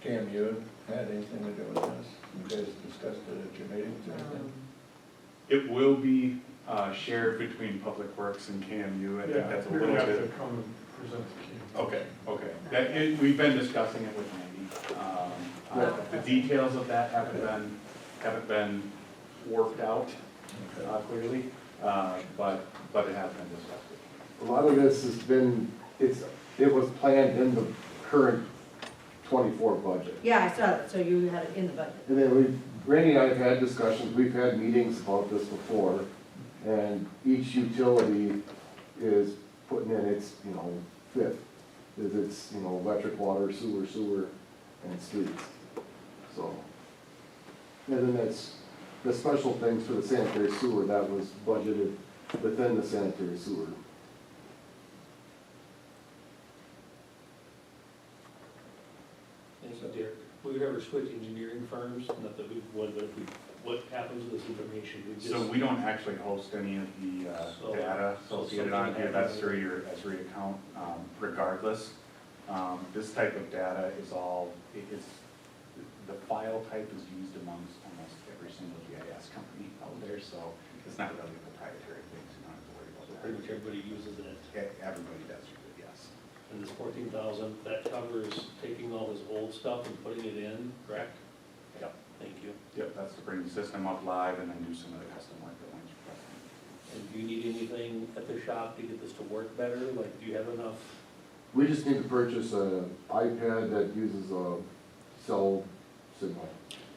Cam, you had anything to do with this? You guys discussed it at your meetings or anything? It will be shared between Public Works and KMU. I think that's a You're little gonna have bit. to come and present the key. Okay. We've been discussing it with Randy. The details of that haven't been worked out clearly, but it has been discussed. A lot of this has been, it was planned in the current 24 budget. Yeah, I saw it, so you had it in the budget. And then Randy and I have had discussions, we've had meetings about this before, and each utility is putting in its, fifth. Is its, electric, water, sewer, and streets. So, and then that's, the special things for the sanitary sewer, that was budgeted within the sanitary sewer. And so Derek, we would ever switch engineering firms, not that we would, but if we, what happens with this information? We just. So we don't actually host any of the data associated on here. That's through your Esri account regardless. This type of data is all, the file type is used amongst almost every single GIS company out there, so it's not really a proprietary thing, so you don't have to worry about So that. pretty much everybody uses it. Everybody does use it, yes. And this 14,000, that covers taking all this old stuff and putting it in, correct? Yep. Thank you. Yep, that's to bring the system up live and then do some of the custom work that Wayne's requesting. And do you need anything at the shop to get this to work better? Like, do you have enough? We just need to purchase an iPad that uses a cell signal.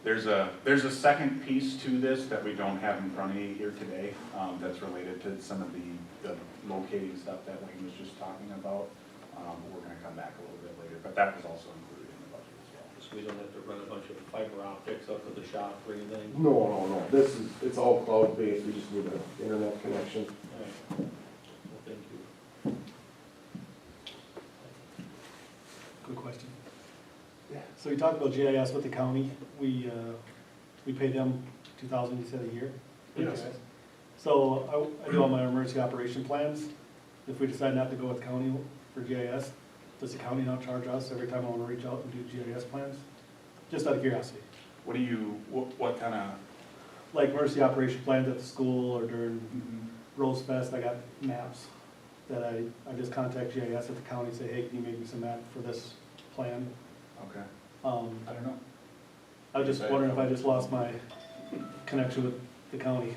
There's a second piece to this that we don't have in front of you here today, that's related to some of the locating stuff that Wayne was just talking about. We're gonna come back a little bit later, but that was also included in the budget as well. So we don't have to run a bunch of fiber optics up to the shop or anything? No, it's all cloud-based, we just need an internet connection. All right. Well, thank you. Good question. Yeah. So you talked about GIS with the county. We pay them 2,000, you said, a year? Yes. So I do all my emergency operation plans. If we decide not to go with county for GIS, does the county not charge us every time I want to reach out and do GIS plans? Just out of curiosity. What kind of? Like emergency operation plans at the school or during Rose Fest, I got maps that I just contact GIS at the county and say, hey, can you make me some map for this plan? Okay. I don't know. was just wondering if I just lost my connection with the county.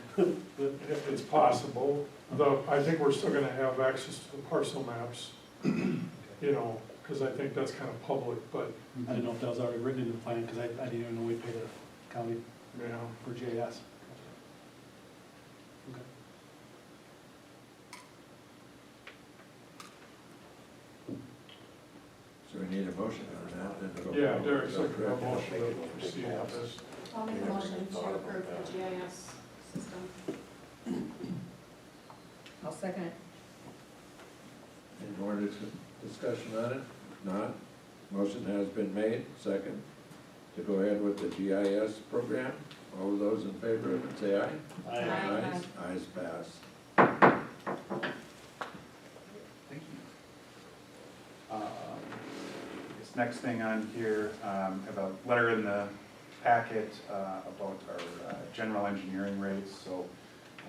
It's possible, though I think we're still gonna have access to the parcel maps, because I think that's kind of public, but, I didn't know if that was already written into the plan, because I didn't even know we paid the county for GIS. Okay. So we need a motion on that, then to go. yeah, forward. Derek's looking for a motion to proceed with this. I'll make a motion to approve the GIS system. I'll second it. Any more discussion on it? Not? Motion has been made, second, to go ahead with the GIS program. All those in favor of it, say aye. Aye. Ayes pass. Thank you. This next thing on here, have a letter in the packet about our general engineering rates. So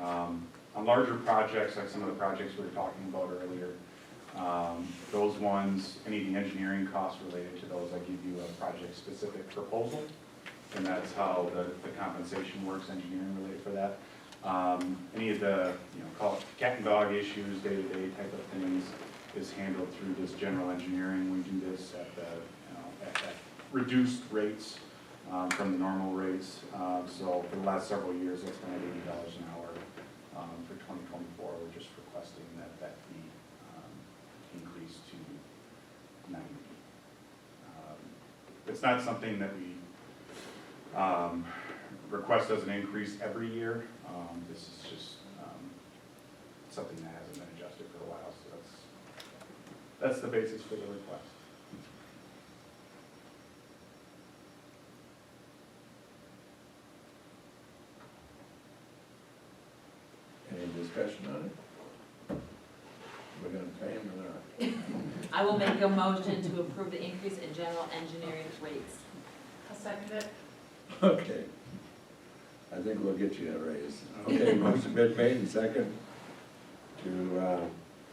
on larger projects, like some of the projects we were talking about earlier, those ones, any of the engineering costs related to those, I give you a project-specific proposal, and that's how the compensation works, engineering related for that. Any of the, call it cat and dog issues, day-to-day type of things, is handled through this general engineering. We do this at the, at reduced rates from the normal rates. So for the last several years, it's been at $80 an hour. For 2024, we're just requesting that be increased to 90. It's not something that we request as an increase every year. This is just something that hasn't been adjusted for a while, so that's the basis for the request. Any discussion on it? We're gonna pay him or not? I will make a motion to approve the increase in general engineering rates. second it. Okay. I think we'll get you a raise. Okay, motion been made and second to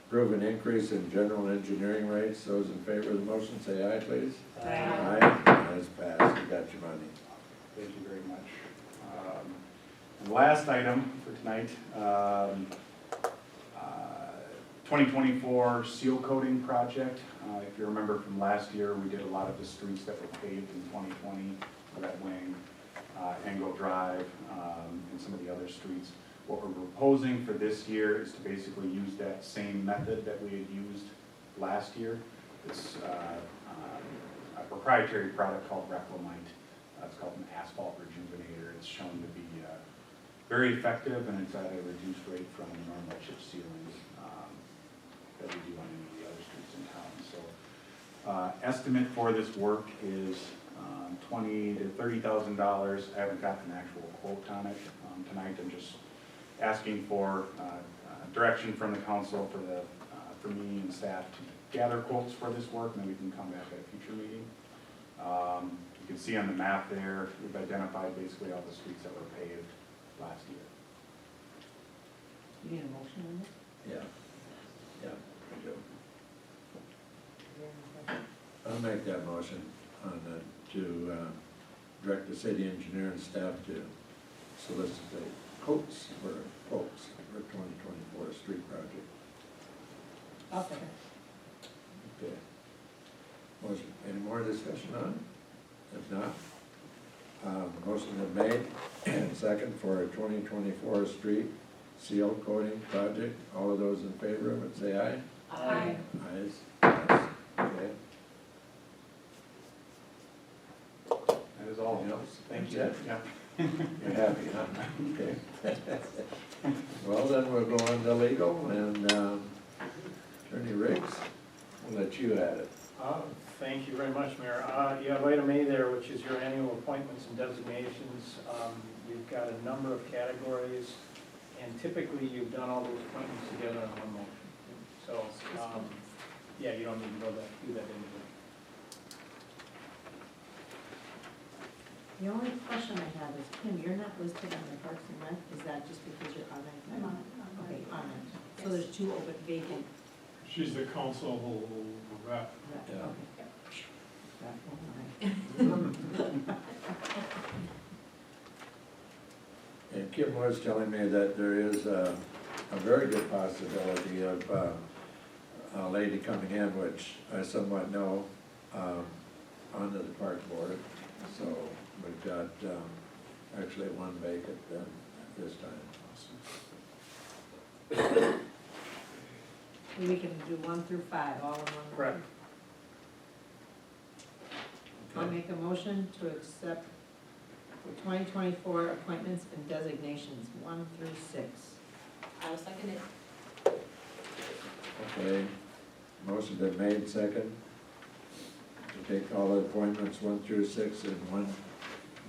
approve an increase in general engineering rates. Those in favor of the motion, say aye, please. Aye. That's passed, you got your money. Thank you very much. And last item for tonight, 2024 seal coating project. If you remember from last year, we did a lot of the streets that were paved in 2020, Red Wing, Engel Drive, and some of the other streets. What we're proposing for this year is to basically use that same method that we had used last year. It's a proprietary product called Reclamite. It's called an asphalt rejuvenator. It's shown to be very effective, and it's at a reduced rate from the normal chip sealings that we do on any of the other streets in town. So estimate for this work is $20,000 to $30,000. I haven't got an actual quote on it tonight. I'm just asking for direction from the council for me and staff to gather quotes for this work, and then we can come back at a future meeting. You can see on the map there, we've identified basically all the streets that were paved last year. You need a motion on this? Yeah, I do. I'll make that motion on to direct the city engineer and staff to solicit quotes for 2024 street project. I'll second. Okay. Motion, any more discussion on it? If not, motion is made and second for a 2024 street seal coating project. All of those in favor of it, say aye. Aye. Ayes, ayes. Okay. That is all. Anything else? Thank you. That's it? Yeah. You're happy, huh? Okay. Well, then we'll go on to legal, and Attorney Riggs, we'll let you at it. Thank you very much, Mayor. You have item A there, which is your annual appointments and designations. You've got a number of categories, and typically you've done all those appointments together in one motion. So, yeah, you don't need to do that individually. The only question I have is, Kim, you're not listed on the Parks and Rec, is that just because you're on that? I'm on it. Okay, on it. So there's two open vacant. She's the council rep. Yeah. And Kim was telling me that there is a very good possibility of a lady coming in, which I somewhat know, onto the park board. So we've got actually one vacant then at this time. We can do 1 through 5, all in one. Correct. I'll make a motion to accept the 2024 appointments and designations, 1 through 6. I will second it. Okay, motion been made, second. To take all the appointments 1 through 6 in one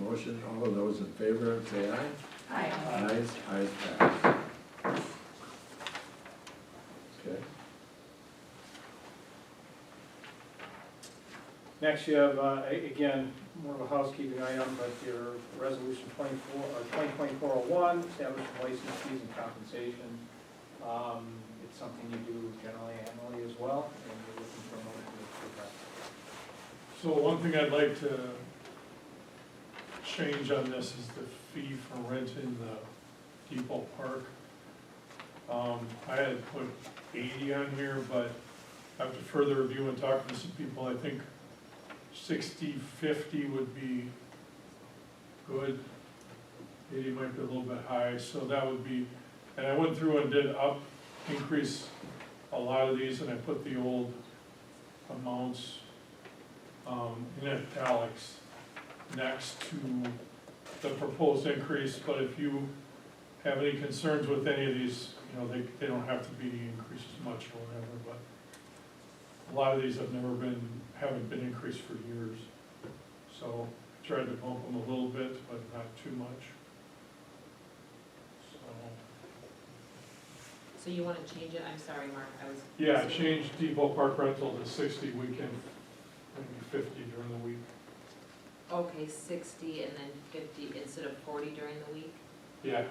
motion. All of those in favor, say aye. Aye. Ayes, ayes pass. Okay. Next, you have, again, more of a housekeeping item, but your resolution 2024-01, establishing license fees and compensation. It's something you do generally annually as well, and you're looking for a motion to approve that. So one thing I'd like to change on this is the fee for renting the Depot Park. I had put 80 on here, but after further review and talking to some people, I think 60, 50 would be good. 80 might be a little bit high, so that would be, and I went through and did increase a lot of these, and I put the old amounts in italics next to the proposed increase, but if you have any concerns with any of these, you know, they don't have to be increased as much or whatever, but a lot of these haven't been increased for years. So I tried to bump them a little bit, but not too much. So you want to change it? I'm sorry, Mark, I was. Yeah, I changed Depot Park rental to 60 weekend, maybe 50 during the week. Okay, 60 and then 50 instead of 40 during the week, Yeah,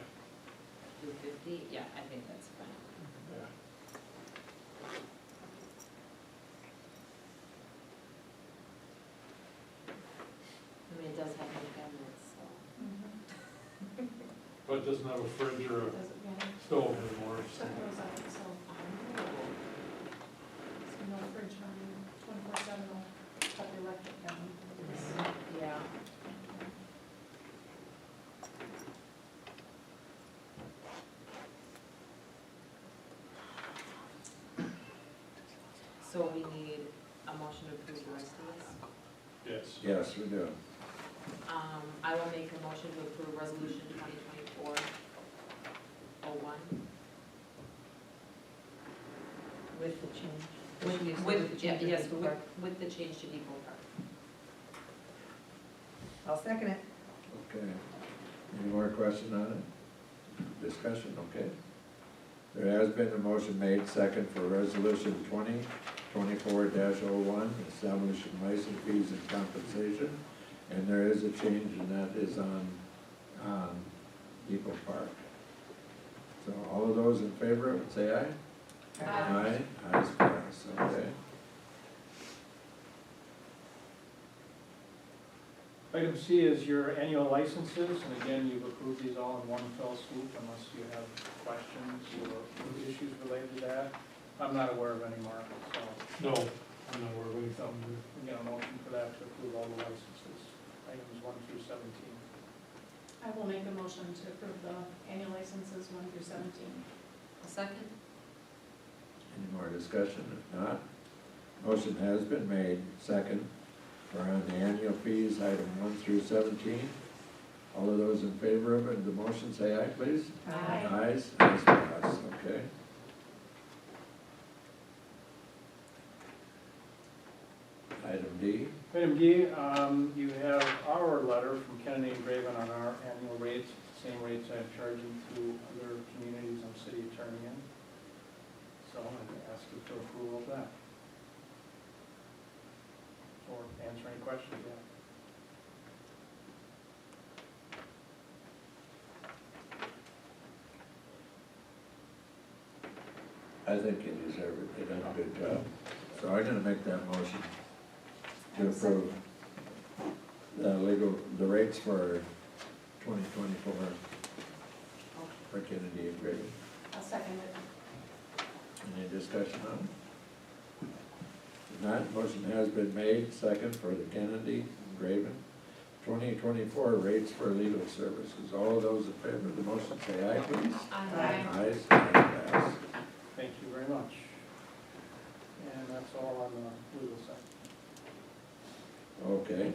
do 50? Yeah, I think that's fine. yeah. I mean, it does have new cabinets, so. But it doesn't have a fridge or a Does it, yeah, stove anymore, so. stuff goes up, so, no fridge running 24/7, will cut the electric down. Yeah. So we need a motion to approve the rest of this? Yes. Yes, we do. I will make a motion to approve resolution 2024-01. With the change. Yes, with the change to Depot Park. I'll second it. Okay. Any more question on it? Discussion, okay. There has been a motion made, second for resolution 2024-01, establishing license fees and compensation. And there is a change, and that is on Depot Park. So all of those in favor, would say aye. Aye. Ayes pass, okay. Item C is your annual licenses, and again, you've approved these all in one fell swoop unless you have questions or issues related to that. I'm not aware of any, Mark, so No, I'm not aware of anything. we get a motion for that to approve all the licenses, items 1 through 17. I will make a motion to approve the annual licenses 1 through 17. A second? Any more discussion? If not, motion has been made, second, for on the annual fees, item 1 through 17. All of those in favor of it, the motion, say aye, please. Aye. Ayes pass, okay. Item D, Item D, you have our letter from Kenyon and Graven on our annual rates, same rates I'm charging to other communities I'm city attorney in. So I ask you for approval of that. Or answer any questions, yeah. I think you deserve it, you done a good job. So I'm gonna make that motion to approve the rates for 2024 for Kennedy and Grady. I'll second it. Any discussion on it? If not, motion has been made, second for the Kennedy and Graven 2024 rates for legal services. All of those in favor of the motion, say aye, please. Aye. Ayes, pass. Thank you very much. And that's all on the legal side. Okay.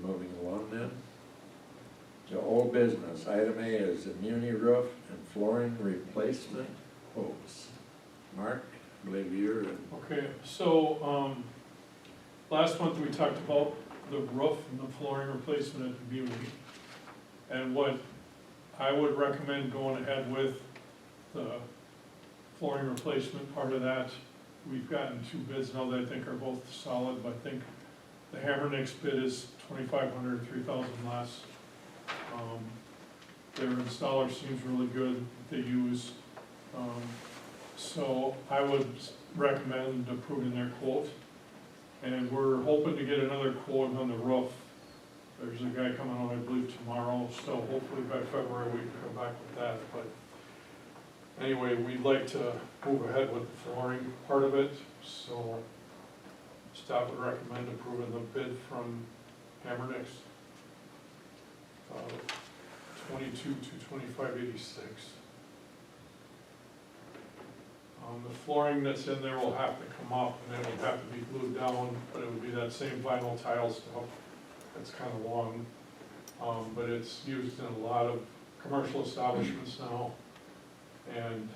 Moving along then. The old business, item A is the muni roof and flooring replacement quotes. Mark, I believe you're in. Okay, so, last month we talked about the roof and the flooring replacement at the Muni. And what I would recommend going ahead with the flooring replacement part of that. We've gotten 2 bids now that I think are both solid, but I think the Hammernix bid is $2,500, $3,000 less. Their installer seems really good, that they use. So I would recommend approving their quote. And we're hoping to get another quote on the roof. There's a guy coming on, I believe, tomorrow, so hopefully by February we can come back with that. But anyway, we'd like to move ahead with the flooring part of it, so staff would recommend approving the bid from Hammernix. 22 to 2586. The flooring that's in there will have to come up and it will have to be glued down, but it would be that same vinyl tile stuff. It's kind of long, but it's used in a lot of commercial establishments now. And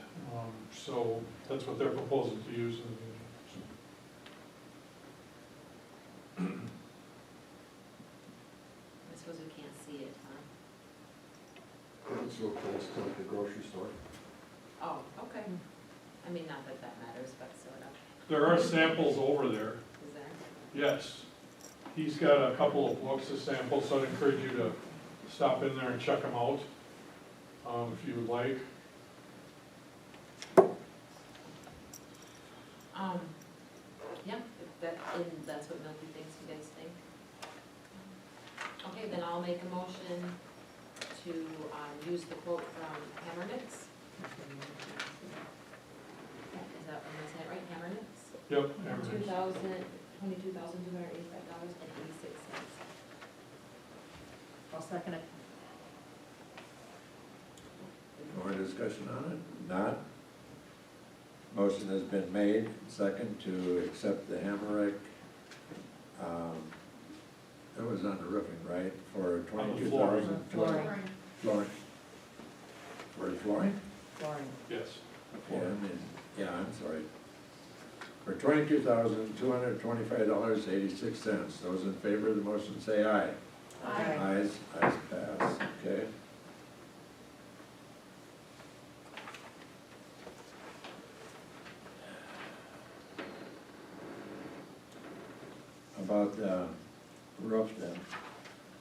so that's what they're proposing to use in the I suppose we can't see it, huh? It's real close to like the grocery store. Oh, okay. I mean, not that that matters, but sort of. There are samples over there, Is there? yes. He's got a couple of books to sample, so I'd encourage you to stop in there and check them out, if you would like. Yeah, and that's what Milky thinks, you guys think? Okay, then I'll make a motion to, use the quote from Hammernitz. Is that, am I saying it right, Hammernitz? Yep. Hammernitz. $22,285.86. I'll second it. More discussion on it? Not? Motion has been made, second, to accept the Hammerich, that was on the roofing, right, for On the 22,000? Flooring. Flooring. For flooring? Flooring. Yes. Yeah, I'm sorry. For $22,225.86. Those in favor of the motion say aye. Aye. Ayes pass, okay. About the roof then,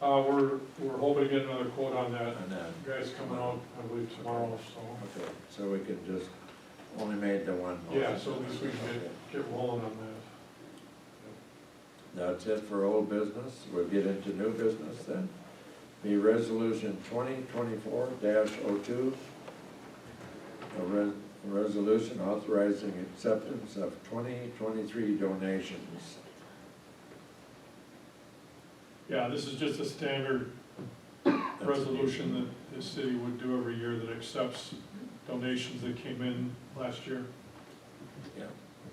We're hoping to get another quote on that. on that. You guys coming out, I believe, tomorrow, so. Okay, so we can just, only made the one motion. Yeah, so at least we can get rolling on that. That's it for old business. We'll get into new business then. The resolution 2024-02, a resolution authorizing acceptance of 2023 donations. Yeah, this is just a standard resolution that the city would do every year that accepts donations that came in last year. Yeah,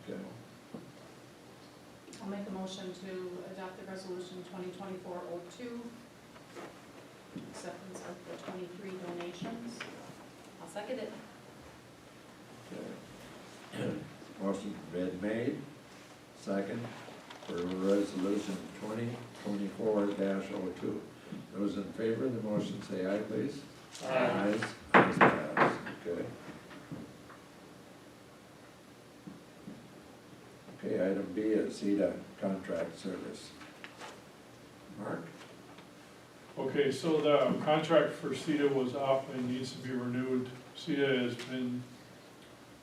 okay. I'll make a motion to adopt the resolution 2024-02, acceptance of the 23 donations. I'll second it. Okay. Motion been made, second, for resolution 2024-02. Those in favor of the motion say aye, please. Aye. Ayes pass, okay. Okay, item B is CETA contract service. Mark? Okay, so the contract for CETA was up and needs to be renewed. CETA has been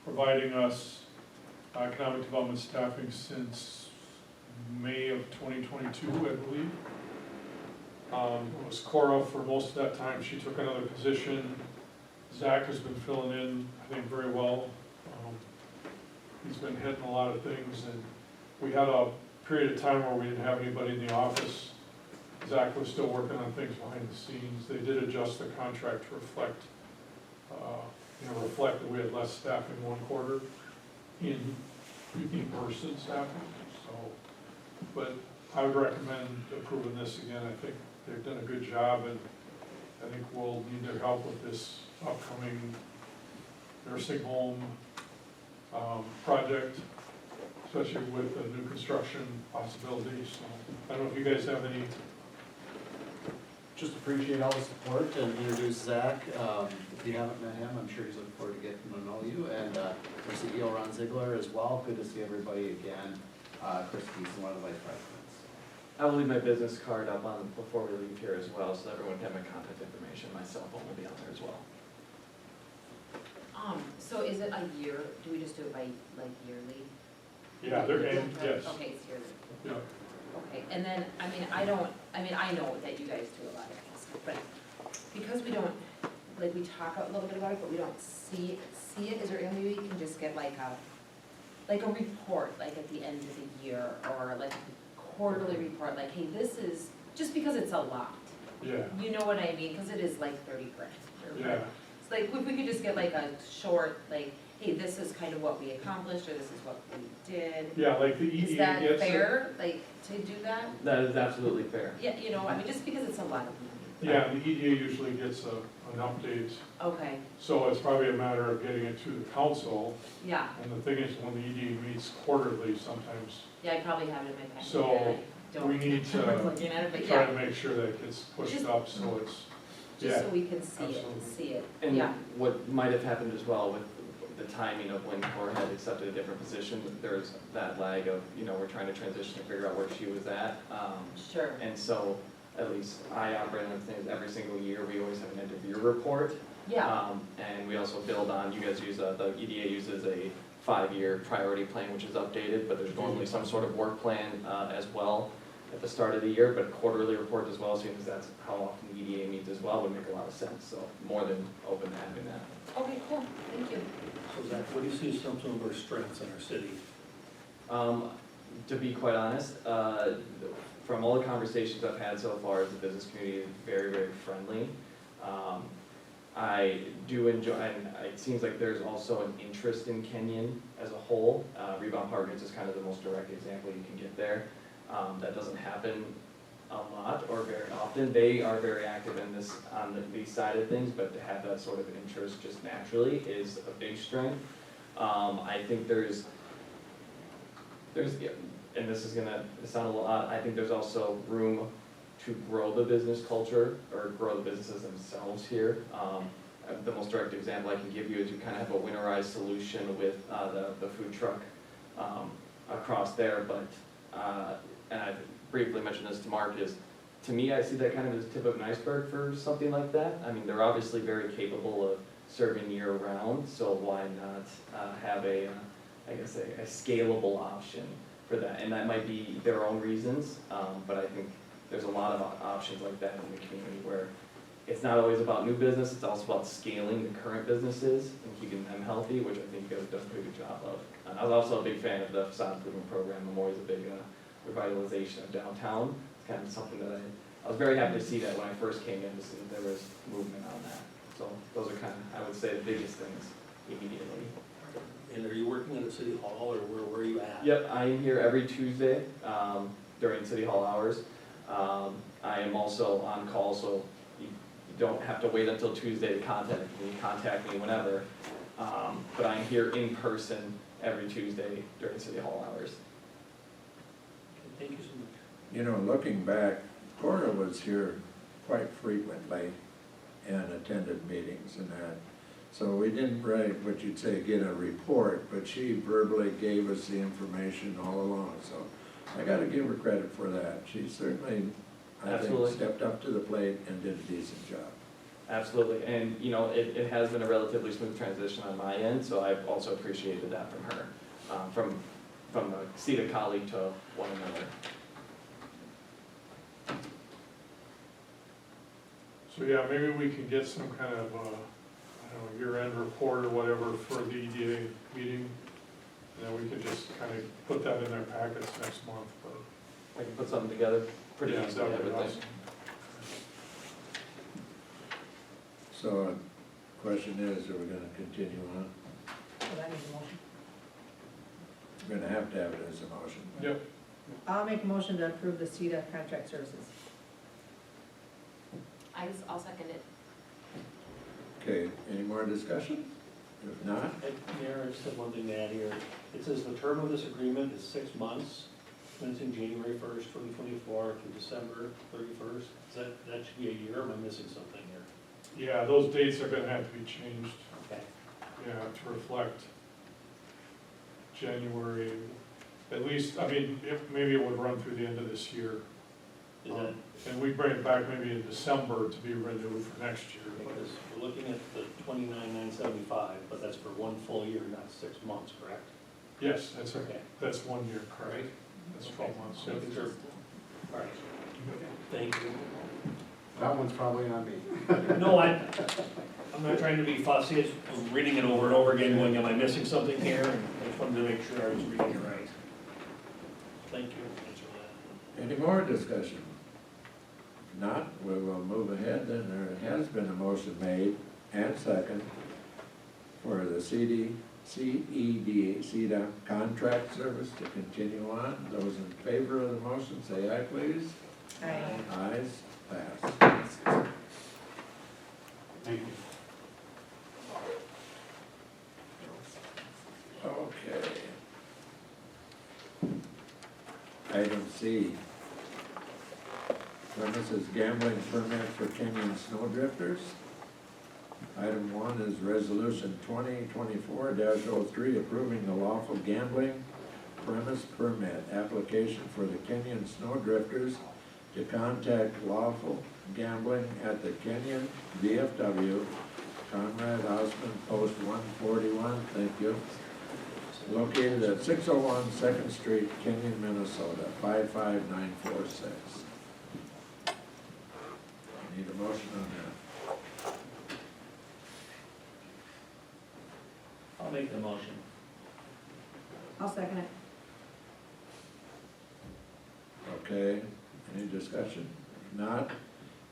providing us economic development staffing since May of 2022, I believe. It was Cora for most of that time. She took another position. Zach has been filling in, I think, very well. He's been hitting a lot of things, and we had a period of time where we didn't have anybody in the office. Zach was still working on things behind the scenes. They did adjust the contract to reflect, reflect that we had less staff in one quarter in person staffing, so. But I would recommend approving this again. I think they've done a good job, and I think we'll need their help with this upcoming nursing home project, especially with the new construction possibilities. So I don't know if you guys have any. Just appreciate all the support and introduce Zach. If you haven't met him, I'm sure he's looking forward to getting to know you. And our CEO, Ron Ziegler, as well. Good to see everybody again. Chris Keeson, one of the vice presidents. I will leave my business card up on before we leave here as well, so everyone can have my contact information. My cell phone will be on there as well. So is it a year, do we just do it by, like, yearly? Yeah, they're in, yes. Okay, it's yearly. Yeah. Okay, and then, I know that you guys do a lot of things, but because we don't, like, we talk a little bit about it, but we don't see it, is there any way we can just get like a report, like at the end of the year, or like a quarterly report, like, hey, this is, just because it's a lot. Yeah, You know what I mean, because it is like 30 grand. yeah. It's like, if we could just get like a short, like, hey, this is kind of what we accomplished, or this is what we did. Yeah, like the EDA Is that gets it. fair, like, to do that? That is absolutely fair. Yeah, just because it's a lot of money. Yeah, the EDA usually gets an update, Okay, so it's probably a matter of getting it to the council. yeah, And the thing is, when the EDA meets quarterly, sometimes yeah, I probably have it in my packet. So, and I don't we need to remember looking at it, but try yeah, to make sure that it gets pushed Just- up, so it's, just yeah, so we can see absolutely. it, And yeah. what might have happened as well with the timing of when Cora had accepted a different position, there's that lag of, we're trying to transition and figure out where she was at. Sure. And so, at least I operate on things every single year, we always have an end of year report. Yeah, And we also build on, you guys use, the EDA uses a 5-year priority plan, which is updated, but there's normally some sort of work plan, as well at the start of the year, but a quarterly report as well, seeing as that's how often the EDA meets as well, would make a lot of sense, so more than open to having that. okay, cool, thank you. So Zach, what do you see as some of our strengths in our city? To be quite honest, from all the conversations I've had so far, the business community is very, very friendly. I do enjoy, and it seems like there's also an interest in Kenyon as a whole. Rebound Partners is kind of the most direct example you can get there. That doesn't happen a lot or very often. They are very active in this, on the side of things, but to have that sort of interest just naturally is a big strength. I think there's, and this is gonna sound a little odd, I think there's also room to grow the business culture or grow the businesses themselves here. The most direct example I can give you is you kind of have a winterized solution with the food truck across there, but, and I briefly mentioned this to Mark, is to me, I see that kind of as tip of an iceberg for something like that. I mean, they're obviously very capable of serving year round, so why not have a scalable option for that? And that might be their own reasons, but I think there's a lot of options like that in the community where it's not always about new business, it's also about scaling the current businesses and keeping them healthy, which I think you guys have done a pretty good job of. I was also a big fan of the facade improvement program. I'm always a big revitalization of downtown. It's kind of something that I was very happy to see that when I first came in, to see that there was movement on that. So those are kind of, I would say, the biggest things immediately. And are you working at the city hall, or where are you at? Yep, I am here every Tuesday during city hall hours. I am also on call, so you don't have to wait until Tuesday to contact me. Contact me whenever. But I'm here in person every Tuesday during city hall hours. Thank you so much. Looking back, Cora was here quite frequently and attended meetings and that. So we didn't write what you'd say, get a report, but she verbally gave us the information all along. So I gotta give her credit for that. She certainly, I think, Absolutely. stepped up to the plate and did a decent job. Absolutely, and it has been a relatively smooth transition on my end, so I've also appreciated that from her, from a seated colleague to one another. So yeah, maybe we can get some kind of, year-end report or whatever for the EDA meeting. And then we could just kind of put that in their packets next month, but. I can put something together pretty Yeah, easily, I that would would be think. awesome. So question is, are we gonna continue on? Well, that needs a motion. We're gonna have to have it as a motion. Yep. I'll make a motion to approve the CETA contract services. I'll second it. Okay, any more discussion? If not, Mayor, I just have one thing to add here. It says the term of this agreement is 6 months, commencing January 1st, 2024 to December 31st. That should be a year, or am I missing something here? Yeah, those dates are gonna have to be changed, Okay. yeah, to reflect January, at least, maybe it would run through the end of this year. Is that, And we bring it back maybe in December to be renewed for next year. because we're looking at the 29,975, but that's for one full year, not 6 months, correct? Yes, that's Okay. that's 1 year, correct? Right. That's 12 months. So making sure. All right. Thank you. That one's probably on me. No, I'm not trying to be fussy, I'm reading it over and over again, going, am I missing something here? And I just wanted to make sure I was reading it right. Thank you. Thanks for that. any more discussion? If not, we will move ahead, then there has been a motion made and second for the CEDA contract service to continue on. Those in favor of the motion, say aye, please. Aye. Ayes, pass. Thank you. Okay. Item C. Premises gambling permit for Kenyon Snowdrifters. Item 1 is Resolution 2024-03, approving the lawful gambling premise permit application for the Kenyon Snow Drifters to contact lawful gambling at the Kenyon VFW, Conrad Osmond Post 141, thank you, located at 601 2nd Street, Kenyon, Minnesota, 55946. Need a motion on that? I'll make the motion. I'll second it. Okay, any discussion? If not,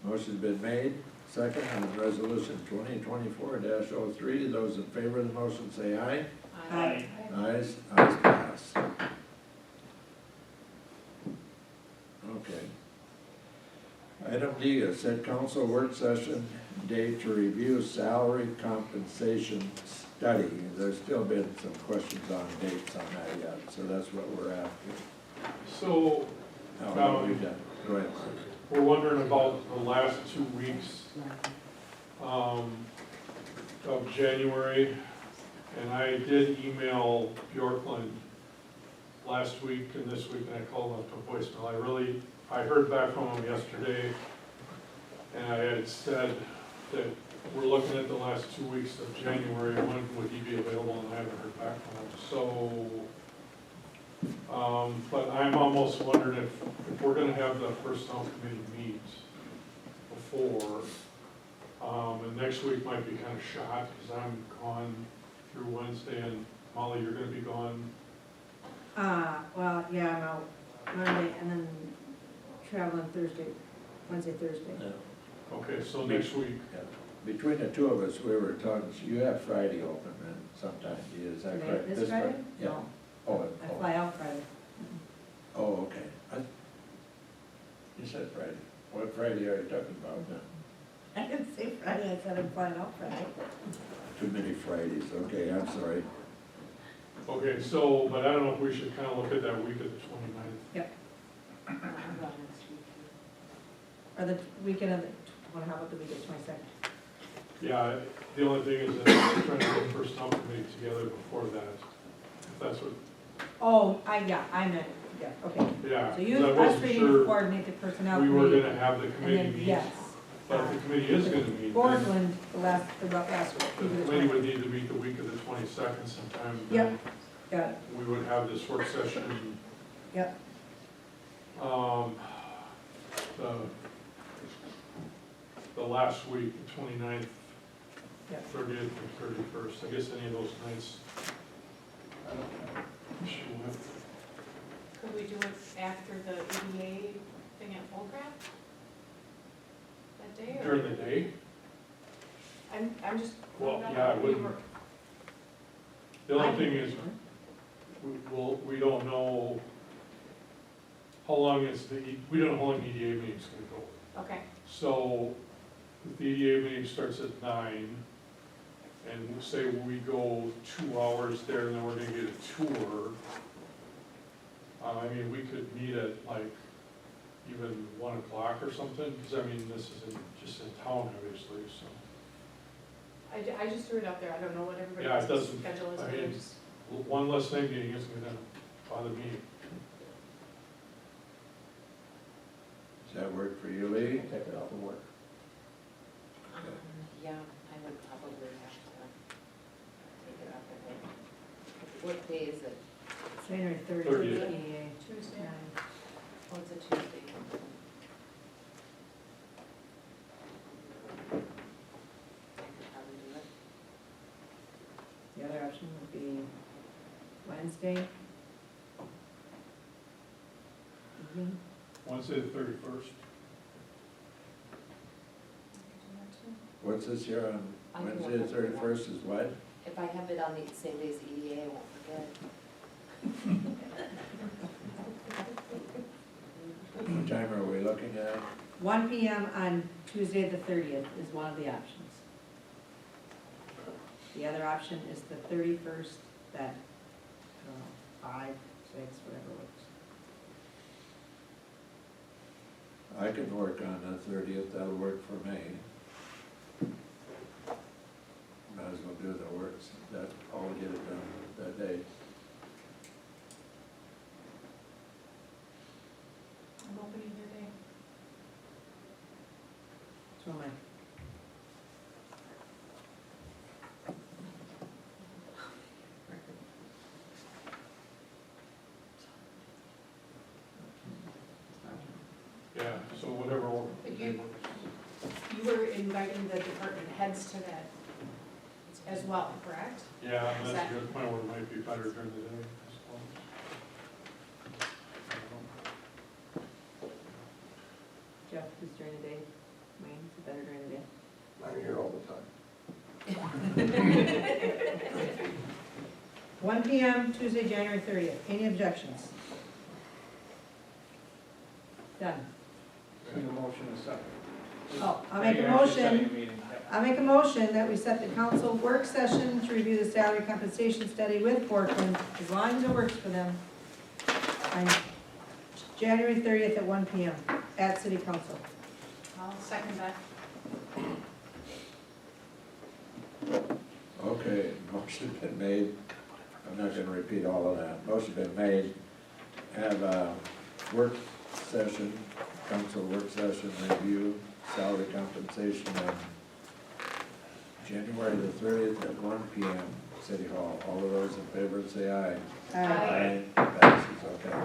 motion's been made. Second on resolution 2024-03. Those in favor of the motion say aye. Aye. Ayes pass. Okay. Item D is set council work session date to review salary compensation study. There's still been some questions on dates on that yet, so that's what we're after. So, Now, what have we done? Go ahead, Mark. we're wondering about the last 2 weeks of January, and I did email Bjorklund last week and this week, and I called him up to voicemail. I heard back from him yesterday, and I had said that we're looking at the last 2 weeks of January, when would he be available, and I haven't heard back from him. So, but I'm almost wondering if we're gonna have the personnel committee meet before, and next week might be kind of shot, because I'm gone through Wednesday, and Molly, you're gonna be gone. Well, yeah, I'm out Monday and then traveling Wednesday, Thursday. Okay, so next week, Yeah. Between the two of us, we were talking, so you have Friday open, and sometime, is that Today, correct? this Friday? Yeah. No, Oh, I fly out Friday. oh, okay. You said Friday. What Friday are you talking about now? I didn't say Friday, I said I'm flying out Friday. Too many Fridays, okay, I'm sorry. okay, so, but I don't know if we should kind of look at that week of the 29th. Yep. Or the weekend of how about the week of the 22nd? Yeah, the only thing is that I'm trying to get the personnel committee together before that, if that's what, Oh, I meant, yeah, okay. yeah. So 'cause you, I us wasn't three sure coordinate the personnel we committee. were gonna have the And committee then, meet, yes. but if the committee is gonna meet, then Portland, about last week. the committee would need to meet the week of the 22nd sometime. Yep. Got it, We would have this work session, yep. the last week, the 29th, Yep. 30th, and 31st. I guess any of those nights. Sure. Could we do it after the EDA thing at Fulcraft? That day, or? During the day? I'm just. Well, yeah, I wouldn't. The only thing is, we don't know how long we don't know how long the EDA meeting's gonna go. Okay, So, if the EDA meeting starts at 9, and we'll say we go 2 hours there, and then we're gonna get a tour. I mean, we could meet at like even 1 o'clock or something, because I mean, this is just in town, obviously, so. I just threw it out there, I don't know what Yeah, it everybody's doesn't- schedule is, I but mean, I just, One less thing meeting isn't gonna bother me. Does that work for you, Lee? Take it off of work. Yeah, I would probably have to take it off of it. What day is it? January 30th. 30th. EDA. Tuesday. Oh, it's a Tuesday. I could probably do it. The other option would be Wednesday. Evening. Wednesday the 31st. What's this here on I can Wednesday, the work with that. 31st is what? If I have it on the same day as EDA, I won't forget. What time are we looking at? 1 PM on Tuesday, the 30th is one of the options. The other option is the 31st, that, I don't know, 5, 6, whatever works. I can work on the 30th, that'll work for me. as well do the works, that, all get it done that day. I'm opening your day. So am I. Yeah, so whatever. But you were inviting the department heads to that as well, correct? Yeah, Is that's that- a good point, where it might be better during the day, I suppose. Jeff, is during the day, Wayne, is it better during the day? I'm here all the time. 1 PM, Tuesday, January 30th. Any objections? Done. Need a motion and a second. Oh, I'll make a You're actually setting motion. a meeting. I'll make a motion that we set the council work session to review the salary compensation study with Portland, as long as it works for them, on January 30th at 1 PM at City Council. I'll second that. Okay, motion's been made, I'm not gonna repeat all of that, motion been made, have a work session, council work session review, salary compensation on January the 30th at 1 PM, City Hall. All of those in favor say aye. Aye. Passes, okay.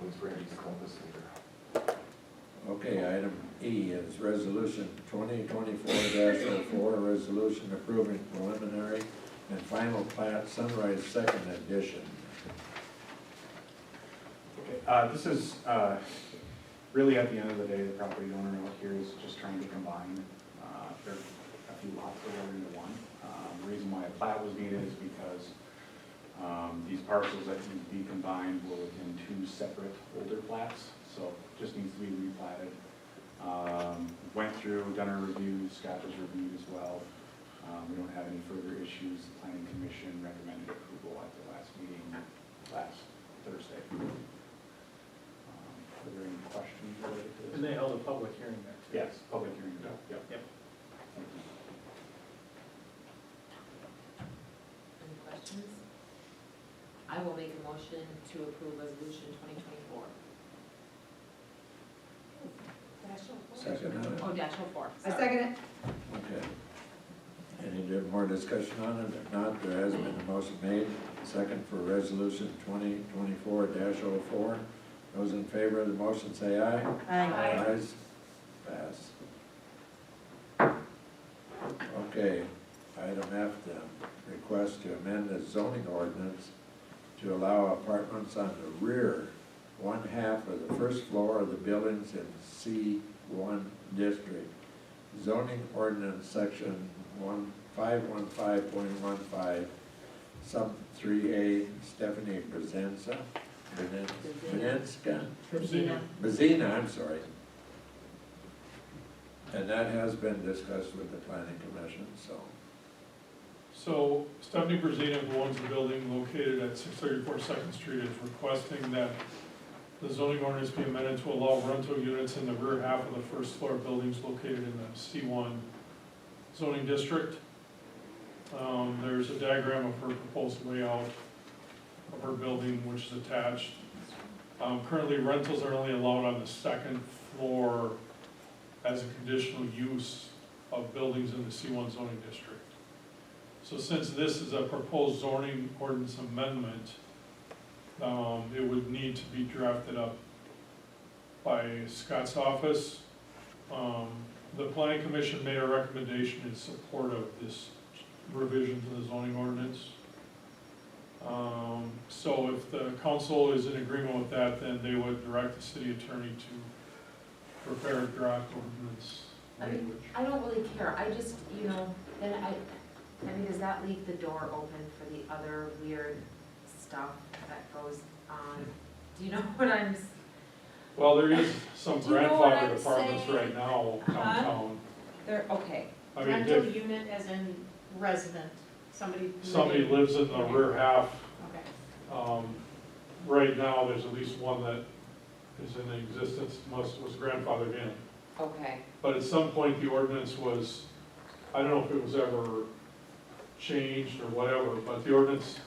When's Randy's compass here? Okay, item E is resolution 2024-04, resolution approving preliminary and final plat Sunrise Second Edition. Okay, this is, really at the end of the day, the property owner out here is just trying to combine, there are a few lots that are into one. The reason why a plat was needed is because, these parcels that need to be combined were within two separate older plats, so just needs to be replatted. Went through, done a review, Scott was reviewed as well. We don't have any further issues. The planning commission recommended approval at the last meeting last Thursday. Are there any questions related to And this? they held a public hearing there too. Yes, public hearing, yep. Yep. Thank you. Any questions? I will make a motion to approve resolution 2024. Second on it? Oh, dash 04. I second it. Okay. Any more discussion on it? If not, there has been a motion made, second for resolution 2024-04. Those in favor of the motion say aye. Aye. Ayes, pass. Okay, item F then, request to amend the zoning ordinance to allow apartments on the rear one half of the first floor of the buildings in C1 district. Zoning ordinance section 1515.15, sub 3A, Stephanie Brzezinska, Brzezina, I'm sorry. And that has been discussed with the planning commission, so. So Stephanie Brzezina, who owns the building located at 634 Second Street, is requesting that the zoning ordinance be amended to allow rental units in the rear half of the first floor buildings located in the C1 zoning district. There's a diagram of her proposed layout of her building, which is attached. Currently, rentals are only allowed on the second floor as a conditional use of buildings in the C1 zoning district. So since this is a proposed zoning ordinance amendment, it would need to be drafted up by Scott's office. The planning commission made a recommendation in support of this revision to the zoning ordinance. So if the council is in agreement with that, then they would direct the city attorney to prepare a draft ordinance I mean, language. I don't really care, I just, you know, then I mean, does that leave the door open for the other weird stuff that goes on? Do you know what I'm, Well, there is some Do you know what grandfathered I'm apartments saying? right now Huh? downtown. there, okay, I mean, Rental if unit as in resident, somebody. somebody lives in the rear half, Okay. right now, there's at least one that is in existence, was grandfathered in. Okay, But at some point, the ordinance was, I don't know if it was ever changed or whatever, but the ordinance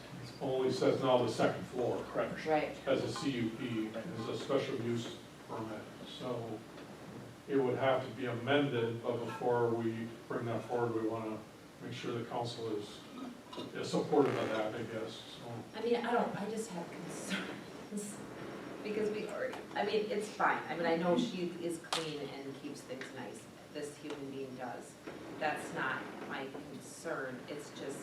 only says now the second floor Correct. right, as a CUP, as a special use permit. So it would have to be amended, but before we bring that forward, we want to make sure the council is supportive of that, I guess, so. I mean, I just have concerns, because we already, I mean, it's fine, I mean, I know she is clean and keeps things nice, this human being does. That's not my concern, it's just,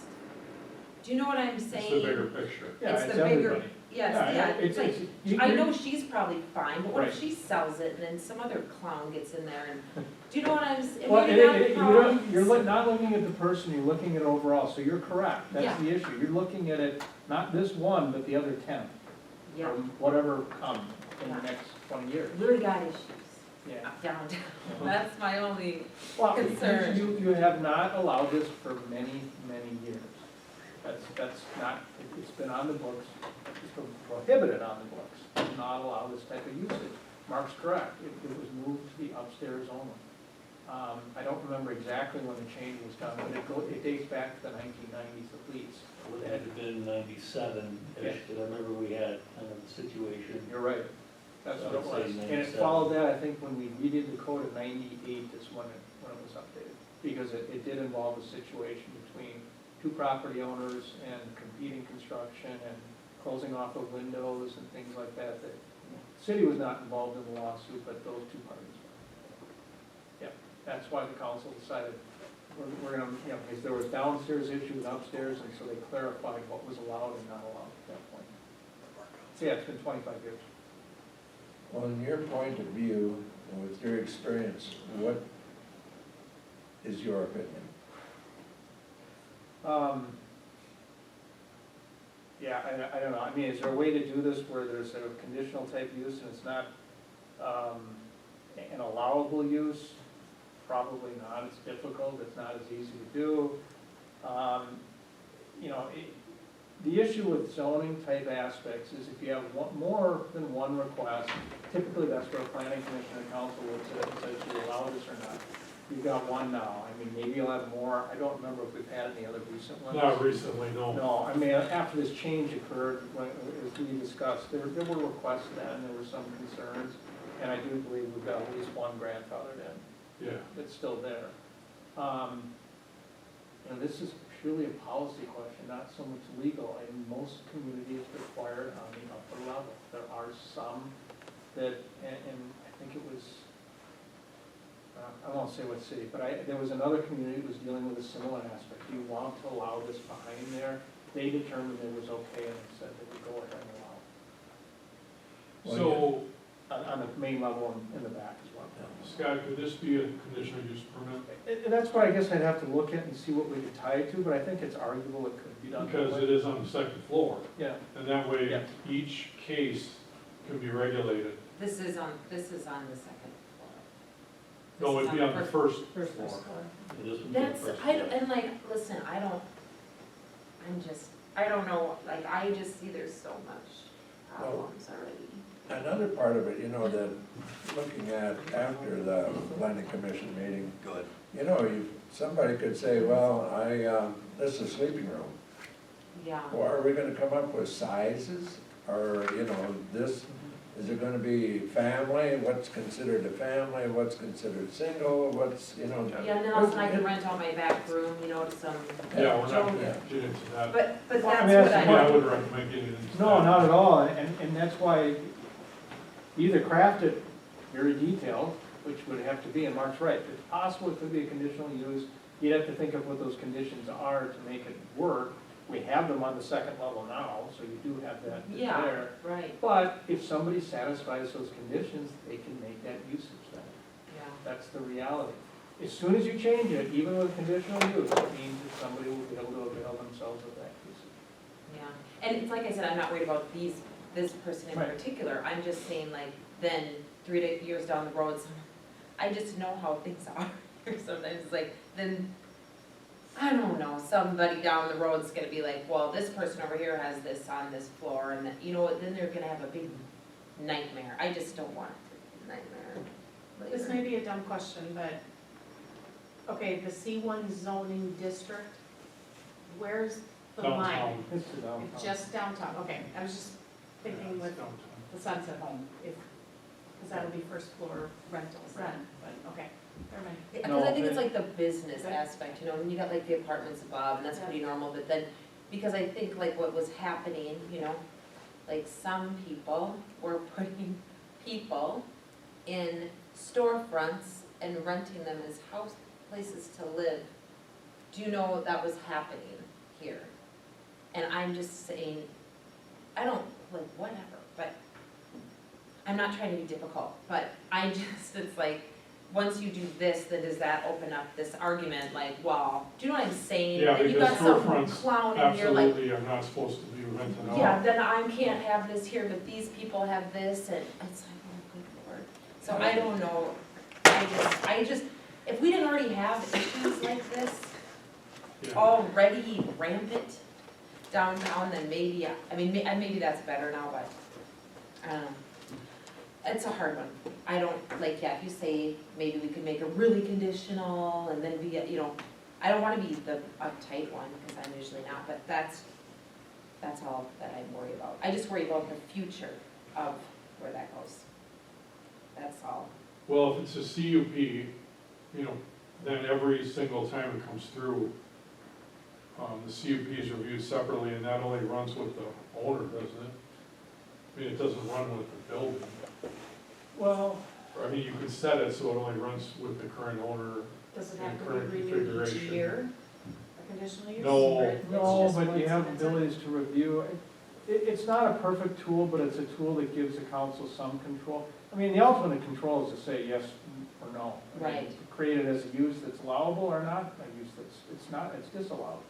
do you know what I'm It's saying? the bigger picture. Yeah, It's it's the bigger- everybody. Yes, Yeah, yeah, it's- it's like, it's- you- I you're- know she's probably fine, but what if Right. she sells it and then some other clown gets in there and, do you know what I'm saying? Well, Maybe not the you're problems. not looking at the person, you're looking at overall, so you're correct, Yeah. that's the issue. You're looking at it, not this one, but the other 10, Yeah, from whatever comes in the Yeah. next 20 years. we already got issues Yeah. downtown, that's my only, Well, concern. you have not allowed this for many, many years. That's not, it's been on the books, it's been prohibited on the books, to not allow this type of usage. Mark's correct, it was moved to the upstairs only. I don't remember exactly when the change was done, but it dates back to the 1990s at least. It would have been 97-ish, Yeah. because I remember we had kind of a situation. You're right, that's So what it I'd say was. And it 97. followed that, I think, when we redid the code of 98 is when it was updated. Because it did involve a situation between two property owners and competing construction and closing off of windows and things like that. The city was not involved in the lawsuit, but those two parties were. Yeah, that's why the council decided, we're gonna, you know, because there was downstairs issues, upstairs, and so they clarified what was allowed and not allowed at that point. So yeah, it's been 25 years. Well, in your point of view, and with your experience, what is your opinion? Yeah, I don't know, I mean, is there a way to do this where there's a conditional type use and it's not, an allowable use? Probably not, it's difficult, it's not as easy to do. You know, the issue with zoning type aspects is if you have more than one request, typically that's where a planning commission and council looks at it and says, do you allow this or not? You've got one now, I mean, maybe you'll have more, I don't remember if we've had any other recent ones. Not recently, no. No, I mean, after this change occurred, when, as we discussed, there were requests then, there were some concerns, and I do believe we've got at least one grandfathered in, Yeah, that's still there. And this is purely a policy question, not so much legal, and most communities require it on the upper level. There are some that, and I think it was, I won't say what city, but there was another community that was dealing with a similar aspect. Do you want to allow this behind there? They determined it was okay and said that we go ahead and allow it. so, On the main level and in the back as well. Scott, could this be a conditional use permit? And that's why I guess I'd have to look at and see what we could tie it to, but I think it's arguable it could be done. that Because way. it is on the second floor, Yeah, and that way Yeah. each case can be regulated. this is on the second floor. No, This is it'd be on the first First floor. floor. This would be the That's, first I, step. and like, listen, I don't know, like, I just see there's so much problems already. Another part of it, you know, that looking at after the planning commission meeting. Good. You know, somebody could say, well, this is a sleeping room. Yeah, Or are we gonna come up with sizes? Or, you know, is it gonna be family? What's considered a family? What's considered single? What's, you know? yeah, and then also I can rent out my back room, you know, to some, Yeah, we're not Joe- gonna get into that. but Well, that's I mean, what that's Yeah, I I, would recommend getting into that. no, not at all, and that's why either craft it very detailed, which would have to be, and Mark's right, it's possible it could be a conditional use. You'd have to think of what those conditions are to make it work. We have them on the second level now, so you do have that yeah, there. right, But if somebody satisfies those conditions, they can make that usage then. yeah. That's the reality. As soon as you change it, even with conditional use, it means that somebody will be able to avail themselves of that usage. Yeah, and it's like I said, I'm not worried about this person in Right. particular, I'm just saying like, then 3 years down the road, I just know how things are. Sometimes it's like, then, I don't know, somebody down the road's gonna be like, well, this person over here has this on this floor, and, you know, then they're gonna have a big nightmare. I just don't want it to be a nightmare. This may be a dumb question, but, okay, the C1 zoning district, where's the line? Downtown. It's the downtown. It's just downtown, okay, I was just thinking with Downtown. the Sunset Home, because that'll be first floor rentals then, but, okay, never mind. Because I think No, it's like the business Okay. aspect, you know, when you got like the apartments above, and that's pretty normal, but then, because I think like what was happening, you know, like some people were putting people in storefronts and renting them as house, places to live. Do you know that was happening here? And I'm just saying, I don't, like, whatever, but I'm not trying to be difficult, but I just, it's like, once you do this, then does that open up this argument, like, well, do you know what I'm saying? Yeah, That you because got some storefronts clown in here, like, Absolutely, are not supposed to be rented out. yeah, then I can't have this here, but these people have this, and it's like, oh, good lord. So I don't know, I just, if we didn't already have issues like this Yeah. already rampant downtown, then maybe, I mean, maybe that's better now, but, I don't know. It's a hard one. I don't, like, yeah, if you say, maybe we could make it really conditional, and then we get, you know, I don't wanna be the uptight one, because I'm usually not, but that's all that I worry about. I just worry about the future of where that goes. That's all. Well, if it's a CUP, you know, then every single time it comes through, the CUP is reviewed separately, and that only runs with the owner, doesn't it? I mean, it doesn't run with the building. Well, I mean, you could set it so it only runs with the current owner. Does it And have to current be renewed each configuration. year, a conditional use? No. Or it's no, just but you once have and that's it? abilities to review. It's not a perfect tool, but it's a tool that gives the council some control. I mean, the ultimate control is to say yes or no. I mean, Right. to create it as a use that's allowable or not, a use that's, it's not, it's disallowed.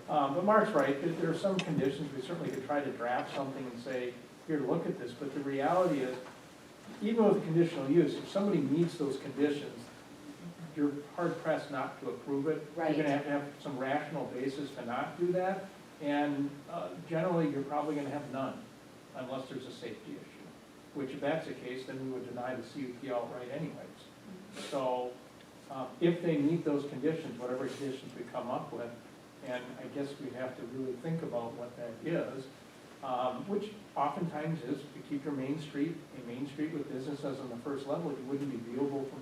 But Mark's right, there are some conditions, we certainly could try to draft something and say, here, look at this, but the reality is, even with a conditional use, if somebody meets those conditions, you're hard pressed not to approve it. Right. You're gonna have some rational basis to not do that, and generally, you're probably gonna have none, unless there's a safety issue. Which if that's the case, then we would deny the CUP outright anyways. So, if they meet those conditions, whatever conditions we come up with, and I guess we have to really think about what that is, which oftentimes is to keep your main street, a main street with businesses on the first level, you wouldn't be viewable from,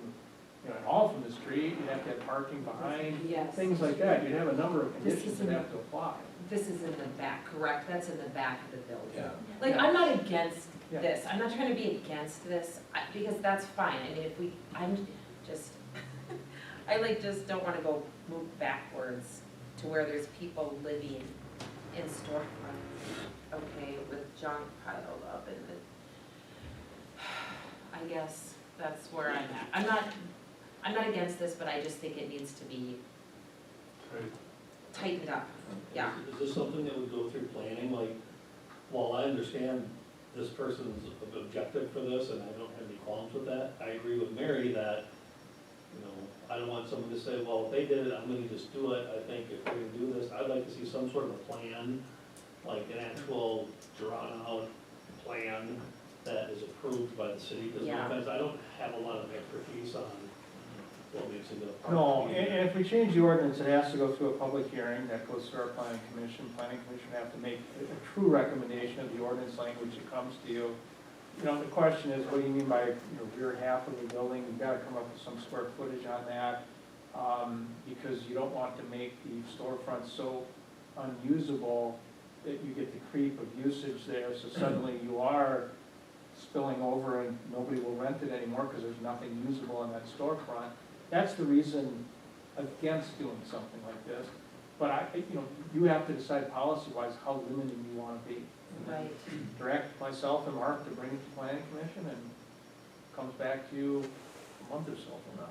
you know, at all from the street, you'd have to have parking behind, Yes. things like that, you'd have a number of This conditions isn't- that have to apply. This is in the back, correct? That's in the back of the building. Yeah. Like, I'm not against Yeah. this, I'm not trying to be against this, because that's fine, I mean, if we, I'm just, I like just don't wanna go move backwards to where there's people living in storefronts, okay, with junk piled up in the, I guess that's where I'm at. I'm not against this, but I just think it needs to be Right. tightened up, yeah. Is this something that would go through planning, like, while I understand this person's objective for this, and I don't have any qualms with that, I agree with Mary that, you know, I don't want someone to say, well, if they did it, I'm gonna just do it. I think if we're gonna do this, I'd like to see some sort of a plan, like an actual drawn-out plan that is approved by the city, because Yeah. I don't have a lot of expertise on what makes it a park. No, and if we change the ordinance, it has to go through a public hearing, that goes through our planning commission have to make a true recommendation of the ordinance language that comes to you. You know, the question is, what do you mean by, you know, rear half of the building, you've gotta come up with some square footage on that, because you don't want to make the storefront so unusable that you get the creep of usage there, so suddenly you are spilling over and nobody will rent it anymore because there's nothing usable in that storefront. That's the reason against doing something like this. But you have to decide policy-wise how limiting you want to be. And then Right. direct myself and Mark to bring it to planning commission, and comes back to you a month or so from now.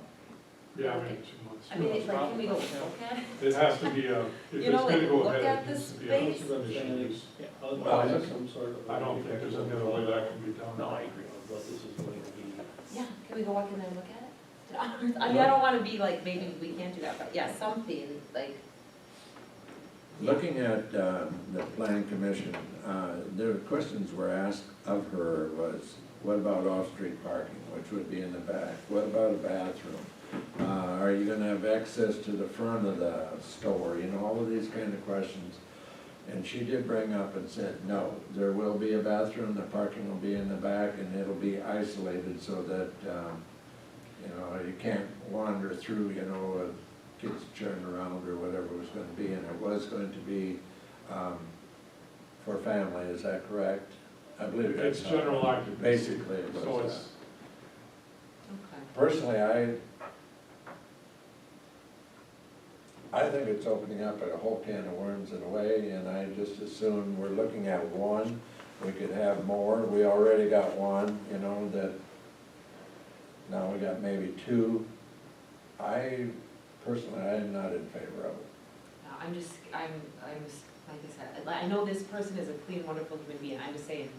Yeah, maybe 2 months. I mean, it's like, can we go look at it? It has to be a, if You it's know, gonna like, go look ahead, at it the needs to be a space. conditional use. Yeah, Well, otherwise, some sort of. I don't think there's any other way that can be done. No, I agree. What this is going to be. Yeah, can we go walk in there and look at it? I mean, I don't wanna be like, maybe we can't do that, but yeah, something, like, Looking at the plan commission, the questions were asked of her was, what about off-street parking, which would be in the back? What about a bathroom? Are you gonna have access to the front of the store? You know, all of these kind of questions. And she did bring up and said, no, there will be a bathroom, the parking will be in the back, and it'll be isolated so that, you know, you can't wander through, you know, kids churning around or whatever it was gonna be, and it was going to be, for family, is that correct? I believe that's It's general how- occupancy. Basically, it So was it's, Okay. Personally, I think it's opening up a whole can of worms in a way, and I just assume we're looking at one, we could have more, we already got one, you know, that, now we got maybe two. Personally, I'm not in favor of it. No, I'm like I said, I know this person is a clean, wonderful human being, I'm just saying,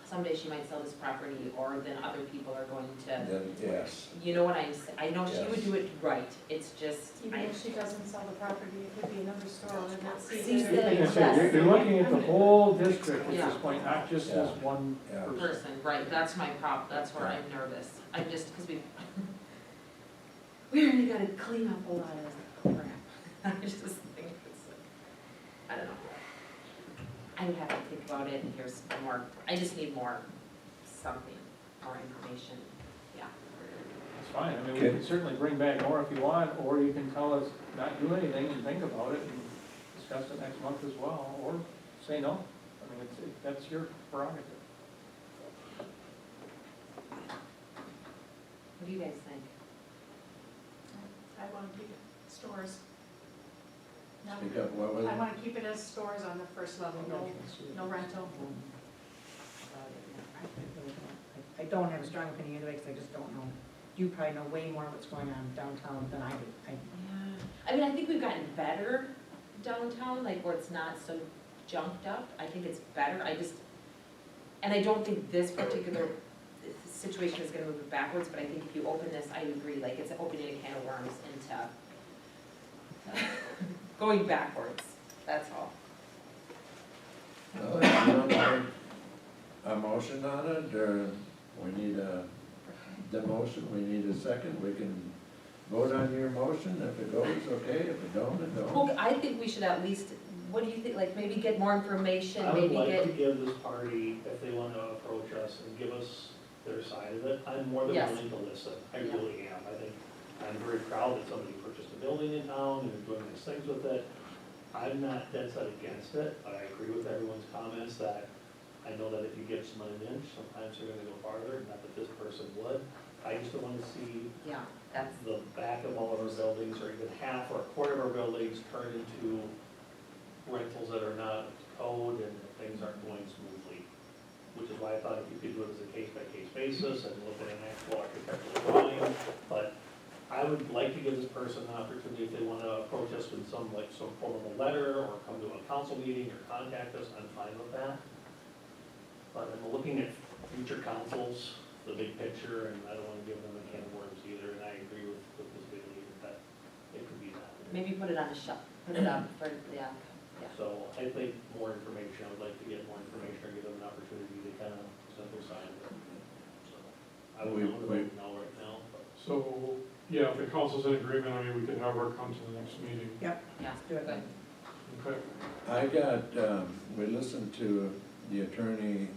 someday she might sell this property, or then other people are going to, Then, yes, you know what I'm saying? I know she would Yes. do it right, it's just, Even if she doesn't sell the property, it could be another store and not see Sees it. that- Like I said, you're looking at the whole district at Yeah. this point, not just Yeah. this one Yeah. person. person, right, that's my problem, that's where I'm nervous. I'm just, because we really gotta clean up a lot of crap. I just think it's, I don't know. I would have to think about it, and here's more, I just need more something, more information, yeah. That's fine, I mean, we can certainly bring back more if you want, or you can tell us not do anything and think about it and discuss it next month as well, or say no. I mean, that's your prerogative. What do you guys think? I wanna keep it stores. No, speak up, what was I it? wanna keep it as stores on the first level, no rental. I don't have a strong opinion either way, because I just don't know. You probably know way more what's going on downtown than I do. I mean, I think we've gotten better downtown, like where it's not so junked up, I think it's better, and I don't think this particular situation is gonna move it backwards, but I think if you open this, I agree, like it's opening a can of worms into going backwards, that's all. Well, you want to make a motion on it, or we need the motion, we need a second, we can vote on your motion, if it goes, okay, if it don't, it don't. Well, I think we should at least, what do you think, like maybe get more information, I would maybe like to get, give this party, if they want to approach us and give us their side of it, I'm more than Yes. willing to listen. I Yeah. really am. I think, I'm very proud that somebody purchased a building in town and is doing nice things with it. I'm not dead set against it, but I agree with everyone's comments that I know that if you give someone an inch, sometimes they're gonna go farther, not that this person would. I just don't wanna see yeah, that's, the back of all of our buildings, or even half or a quarter of our buildings turned into rentals that are not code and things aren't going smoothly. Which is why I thought if you could do it as a case-by-case basis and look at an actual architectural drawing. But I would like to give this person an opportunity, if they wanna approach us with some form of a letter, or come to a council meeting, or contact us, I'm fine with that. But I'm looking at future councils, the big picture, and I don't wanna give them a can of worms either, and I agree with this big leader that it could be that. maybe put it on a shelf, put it up for, yeah, yeah. So I think more information, I would like to get more information, or give them an opportunity to kind of present their side of it. So I would not vote no right now, but. so, yeah, if the council's in agreement, I mean, we could have her come to the next meeting. Yep, Yeah, do it. good. Okay. I got, we listened to the attorney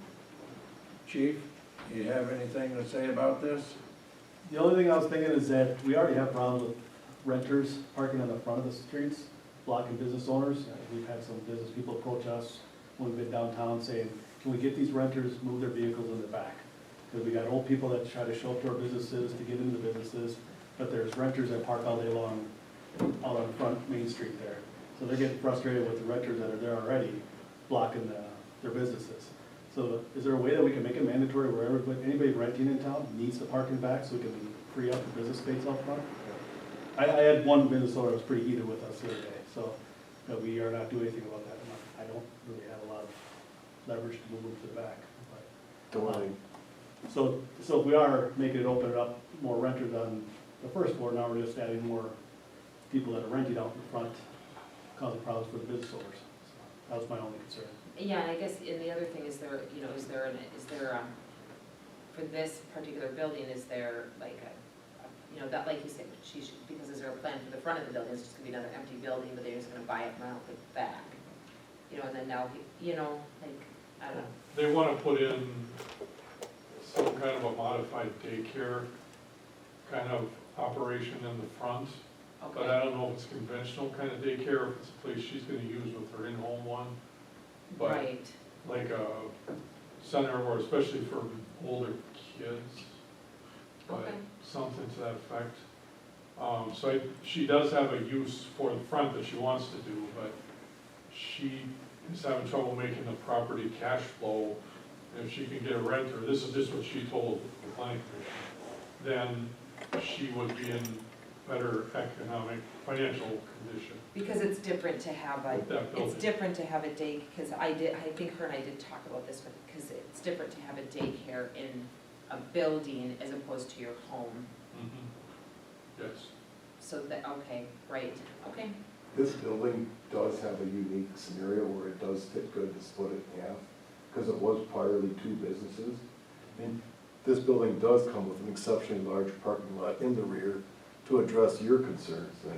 chief, you have anything to say about this? The only thing I was thinking is that we already have problems with renters parking on the front of the streets, blocking business owners. We've had some business people approach us when we've been downtown saying, can we get these renters move their vehicles in the back? Because we got old people that try to show up to our businesses to get into the businesses, but there's renters that park all day long out on front Main Street there. So they're getting frustrated with the renters that are there already blocking their businesses. So is there a way that we can make it mandatory where anybody renting in town needs to park in back so we can free up the business space out front? I had one business owner that was pretty heated with us the other day, so that we are not doing anything about that. I don't really have a lot of leverage to move them to the back. So if we are making it open it up more renters on the first floor, now we're just adding more people that are renting out in front causing problems for the business owners. So that was my only concern. Yeah, and I guess, and the other thing is there, you know, is there, for this particular building, is there like you know, that, like you said, because is there a plan for the front of the building, it's just gonna be another empty building, but they're just gonna buy it around the back? You know, and then now, you know, like, I don't know. They wanna put in some kind of a modified daycare kind of operation in the front. But I Okay, don't know if it's conventional kind of daycare, if it's a place she's gonna use with her in-home one. But right, like a center where, especially for older kids, but Okay. something to that effect. She does have a use for the front that she wants to do, but she is having trouble making the property cash flow. If she can get a renter, this is just what she told the planning commission, then she would be in better economic, financial condition because it's different to have a, with that it's building. different to have a day, because I think her and I did talk about this, because it's different to have a daycare in a building as opposed to your home. Mhm. Yes. So that, okay, right, okay, This building does have a unique scenario where it does fit good to split it in half, because it was priorly two businesses. And this building does come with an exceptionally large parking lot in the rear to address your concerns, that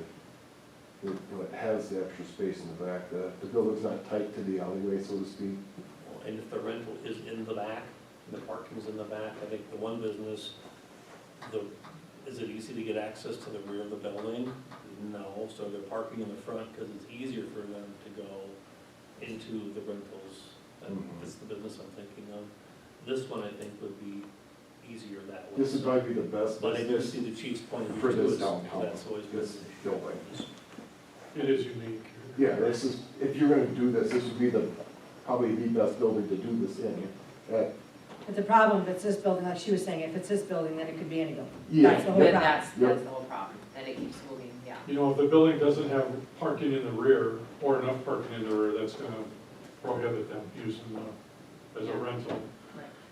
you know, it has the extra space in the back. The building's not tight to the alleyway, so to speak. And if the rental is in the back, and the parking's in the back, I think the one business, is it easy to get access to the rear of the building? No, so they're parking in the front because it's easier for them to go into the rentals. That's the business I'm thinking of. This one, I think, would be easier that way. This would probably be the best But I do business see the chief's point of view for too, this is downtown, that's always been. this building. It is unique. Yeah, this is, if you're gonna do this, this would be probably the best building to do this in. But the problem, if it's this building, like she was saying, if it's this building, then it could be any building. Yeah. That's the whole then problem. that's the whole problem, then it keeps moving, yeah. You know, if the building doesn't have parking in the rear, or enough parking in the rear, that's gonna prohibit them using as a Yeah. rental.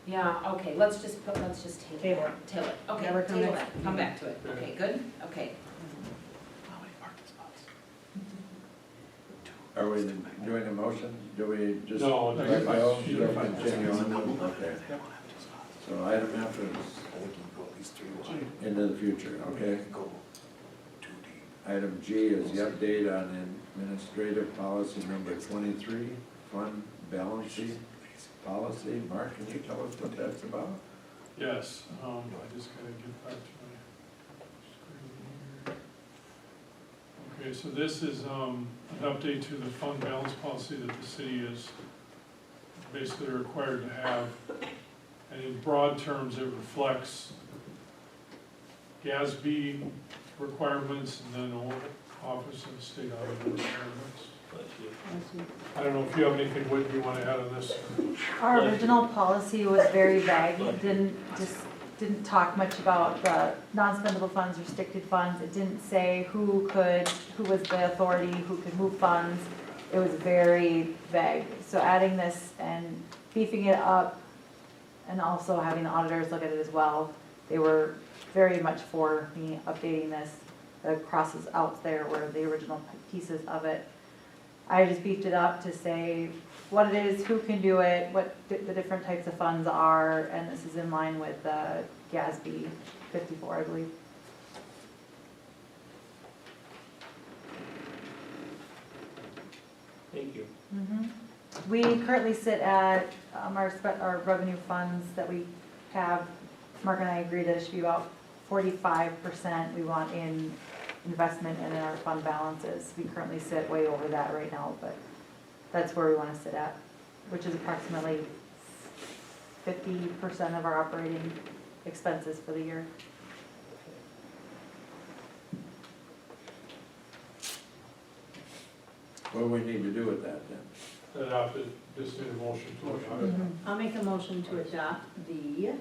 Yeah, okay, let's just table it, table it, okay, Never come table back. it, come back to it, okay, good, okay. How many parking spots? Are we doing a motion? Do we just? No, Let go? she- Just continue on? Okay. So item F is into the future, okay? Item G is the update on administrative policy number 23, fund balancing policy. Mark, can you tell us what that's about? Yes, I just gotta get back to my screen here. Okay, so this is, an update to the fund balance policy that the city is basically required to have. And in broad terms, it reflects GASB requirements and then Office of State Auditor requirements. I don't know if you have anything, Whitney, you wanna add on this? Our original policy was very vague. It didn't talk much about the non-spendable funds, restricted funds. It didn't say who was the authority, who could move funds. It was very vague. So adding this and beefing it up and also having the auditors look at it as well, they were very much for me updating this. The crosses out there were the original pieces of it. I just beefed it up to say what it is, who can do it, what the different types of funds are, and this is in line with GASB 54, I believe. Thank you. We currently sit at our revenue funds that we have. Mark and I agree that it should be about 45% we want in investment and in our fund balances. We currently sit way over that right now, but that's where we want to sit at, which is approximately 50% of our operating expenses for the year. What do we need to do with that then? Adopt it, just need a motion to adopt. I'll make a motion to adopt the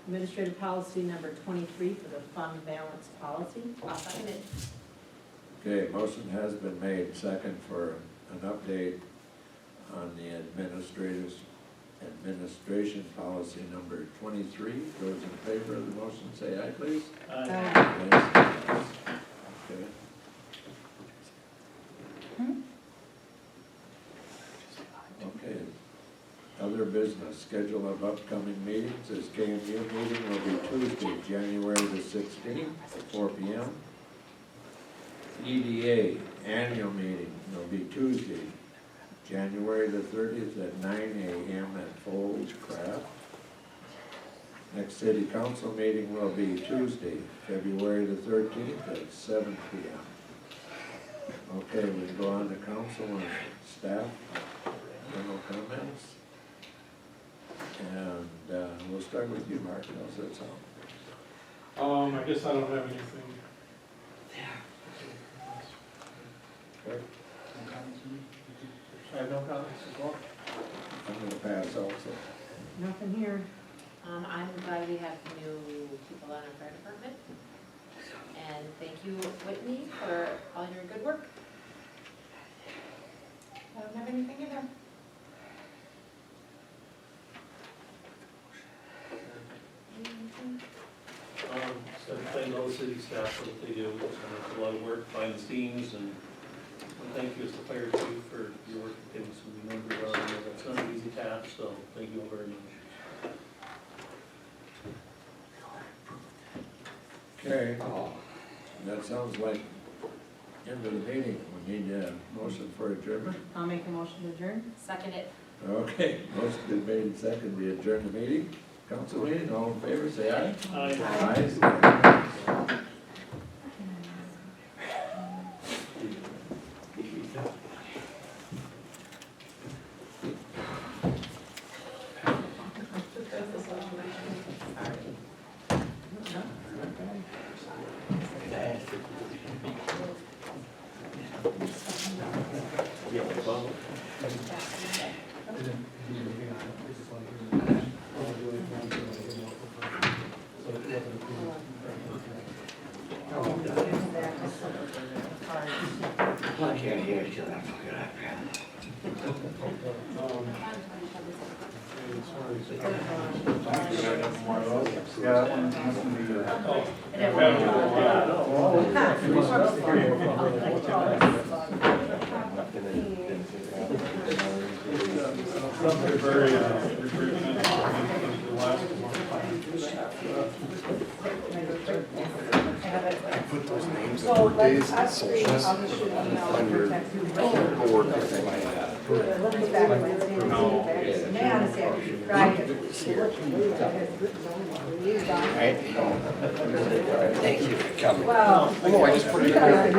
administrative policy number 23 for the fund balance policy. I'll second it. Okay, motion has been made, second for an update on the administration policy number 23. Those in favor of the motion, say aye, please. Okay. business. Schedule of upcoming meetings is KMU meeting will be Tuesday, January the 16th, 4 p.m. EDA annual meeting will be Tuesday, January the 30th at 9 a.m. at Foldcraft. Next city council meeting will be Tuesday, February the 13th at 7 p.m. Okay, we go on to council and staff, general comments. And we'll start with you, Mark, how's that sound? I guess I don't have anything. Okay, I have no comments as well. I'm gonna pass also. Nothing here. I'm glad we have new people on our fire department. And thank you, Whitney, for all your good work. I don't have anything either. So thank all the city staff for what they do, it's a lot of work behind the scenes, and thank you as the fire chief for your work getting some numbers on it. It's not an easy task, so thank you all very much. Okay, that sounds like end of the meeting. We need a motion for adjournment. I'll make a motion to adjourn. Second it. Okay, motion been made and seconded. We adjourn the meeting. Council meeting, all in favor, say aye. Aye. I can't hear you till that fucking Something very, recruitment, the last one. Put those names and birthdays and socials on your board. Thank you for coming. Well. I know, I just put it in there.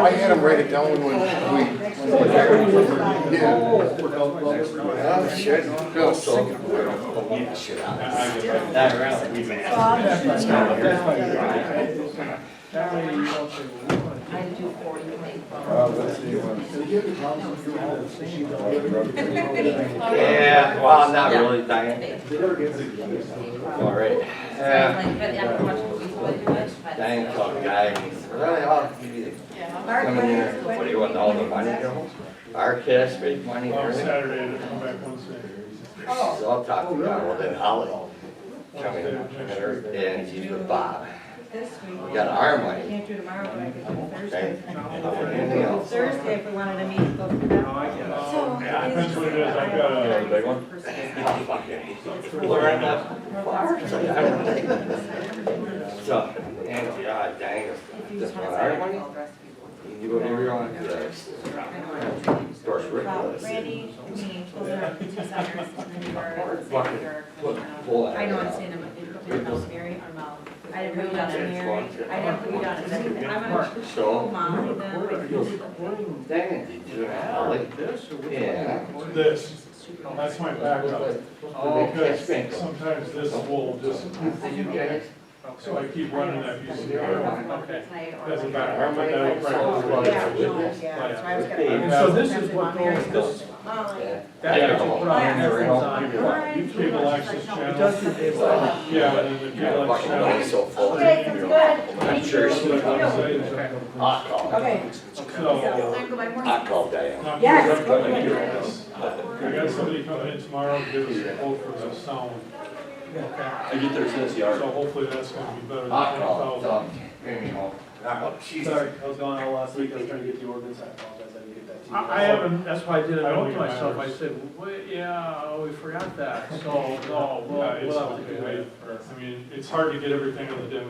I had him write it down when we. Yeah. Well, shit, no, so. Yeah, shit out. That around, we may I do 40, Let's see. Yeah, well, I'm not really dying. All right. Dang, fuck guy, he's really off. Coming here, what do you want, all the money? Our kids make money. Well, Saturday, to come back on Saturday. So I'll talk to you, well, then Holly, coming, and she's with Bob. This week. We got our money. Can't do tomorrow, but I could do Okay. Thursday. Anything else? Thursday, if we wanted to meet, go through that. So, Yeah, that's what it is, I've got a. Big one? Oh, fuck it. We're in the far side, I don't think. So, and, yeah, dang, this one, our money? You go over here on the, Doris Rick list. Randy, me, those are our two centers, and then you are, Fucking your pull that I know I'm out. saying I'm Mount Mary or Mount. I didn't put you down as Mary, I didn't put you down as anything, I'm gonna So, Molly then. dang it, did you have Holly? Yeah. This, that's my backup. Oh, Because thanks. sometimes this will just, Did you get it? so I keep running that VCR Okay. as a backup, but that'll probably. Yeah, no, yeah, so I was gonna. And so this is what goes, this, Molly. that's what you put on there, it's on your. Cable access It does channel. do cable. Yeah, and then the cable access Fucking money's channel. so full. Okay, sounds good. I'm sure she would. Okay. Hot call. Okay. So, Hot call, Diane. Yes. I got somebody coming in tomorrow to give us a quote for the sound. I get there since the So hopefully that's gonna be better than Hot call, 20,000. Give me home. Oh, Jesus. Sorry, I was gone all last week, I was trying to get the ordinance, I apologize, I didn't get that to I haven't, that's why I did it, I I don't wrote to think it myself, I matters. said, well, yeah, we forgot that, so, no, Yeah, it's we'll have to okay. do it. I mean, it's hard to get everything on the